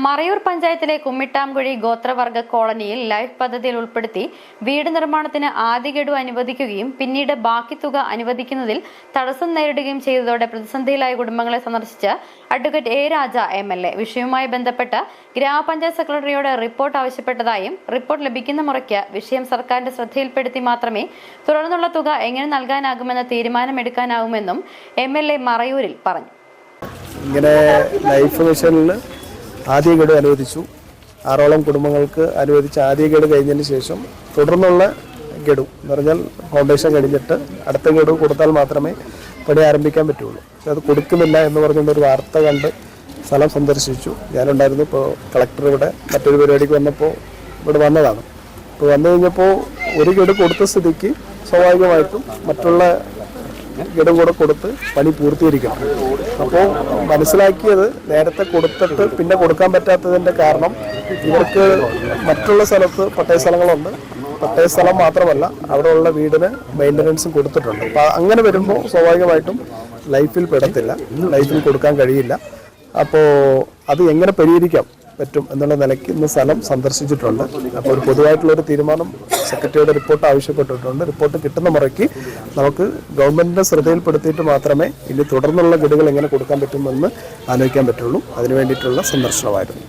മറയൂർ പഞ്ചായത്തിലെ കുമ്മിട്ടാംകുഴി ഗോത്രവർഗ കോളനിയിൽ ലൈഫ് പദ്ധതിയിൽ ഉൾപ്പെടുത്തി വീട് നിർമ്മാണത്തിന് ആദ്യ ഗഡു അനുവദിക്കുകയും പിന്നീട് ബാക്കി തുക അനുവദിക്കുന്നതിൽ തടസ്സം നേരിടുകയും ചെയ്തതോടെ പ്രതിസന്ധിയിലായ കുടുംബങ്ങളെ സന്ദർശിച്ച് അഡ്വക്കേറ്റ് എ രാജ MLA വിഷയവുമായി ബന്ധപ്പെട്ട് ഗ്രാമപഞ്ചായത്ത് സെക്രട്ടറിയോട് റിപ്പോർട്ട് ആവശ്യപ്പെട്ടതായും റിപ്പോർട്ട് ലഭിക്കുന്ന മുറയ്ക്ക് വിഷയം സർക്കാരിന്റെ ശ്രദ്ധയിൽപ്പെടുത്തി മാത്രമേ തുടർന്നുള്ള തുക എങ്ങനെ നൽകാനാകുമെന്ന തീരുമാനമെടുക്കാനാവുമെന്നും MLA മറയൂരിൽ പറഞ്ഞു. ആദ്യ ഗഡു അനുവദിച്ചു. 6ഓളം കുടുംബങ്ങൾക്ക് അനുവദിച്ച ആദ്യ ഗഡു കഴിഞ്ഞതിന് ശേഷം തുടർന്നുള്ള ഗഡു എന്ന് പറഞ്ഞാൽ ഫൗണ്ടേഷൻ കഴിഞ്ഞിട്ട് അടുത്ത ഗഡു കൊടുത്താൽ മാത്രമേ പണി ആരംഭിക്കാൻ പറ്റുള്ളൂ. അത് കൊടുക്കുന്നില്ല എന്ന് പറഞ്ഞുകൊണ്ടൊരു വാർത്ത കണ്ട് സ്ഥലം സന്ദർശിച്ചു. ഞാനുണ്ടായിരുന്നു. ഇപ്പോൾ കളക്ടർ ഇവിടെ മറ്റൊരു പരിപാടിക്ക് വന്നപ്പോൾ ഇവിടെ വന്നതാണ്. ഇപ്പോൾ വന്നു കഴിഞ്ഞപ്പോൾ ഒരു ഗഡു കൊടുത്ത സ്ഥിതിക്ക് സ്വാഭാവികമായിട്ടും മറ്റുള്ള ഗഡു കൂടെ കൊടുത്ത് പണി പൂർത്തീകരിക്കണം. അപ്പോൾ മനസ്സിലാക്കിയത് നേരത്തെ കൊടുത്തിട്ട് പിന്നെ കൊടുക്കാൻ പറ്റാത്തതിൻ്റെ കാരണം ഇവർക്ക് മറ്റുള്ള സ്ഥലത്ത് പട്ടയ സ്ഥലങ്ങളുണ്ട്. പട്ടയ സ്ഥലം മാത്രമല്ല അവിടെയുള്ള വീടിന് മെയിൻ്റനൻസും കൊടുത്തിട്ടുണ്ട്. അപ്പോൾ അങ്ങനെ വരുമ്പോൾ സ്വാഭാവികമായിട്ടും ലൈഫിൽ പെടത്തില്ല, ലൈഫിൽ കൊടുക്കാൻ കഴിയില്ല. അപ്പോൾ അത് എങ്ങനെ പരിഹരിക്കാം പറ്റും എന്നുള്ള നിലയ്ക്ക് ഇന്ന് സ്ഥലം സന്ദർശിച്ചിട്ടുണ്ട്. അപ്പോൾ ഒരു പൊതുവായിട്ടുള്ളൊരു തീരുമാനം സെക്രട്ടറിയുടെ റിപ്പോർട്ട് ആവശ്യപ്പെട്ടിട്ടുണ്ട്. റിപ്പോർട്ട് കിട്ടുന്ന മുറയ്ക്ക് നമുക്ക് ഗവൺമെൻറ്റിൻ്റെ ശ്രദ്ധയിൽപ്പെടുത്തിയിട്ട് മാത്രമേ ഇനി തുടർന്നുള്ള ഗഡുകൾ എങ്ങനെ കൊടുക്കാൻ പറ്റുമെന്ന് ആലോചിക്കാൻ പറ്റുള്ളൂ. അതിനു വേണ്ടിയിട്ടുള്ള സന്ദർശനമായിരുന്നു.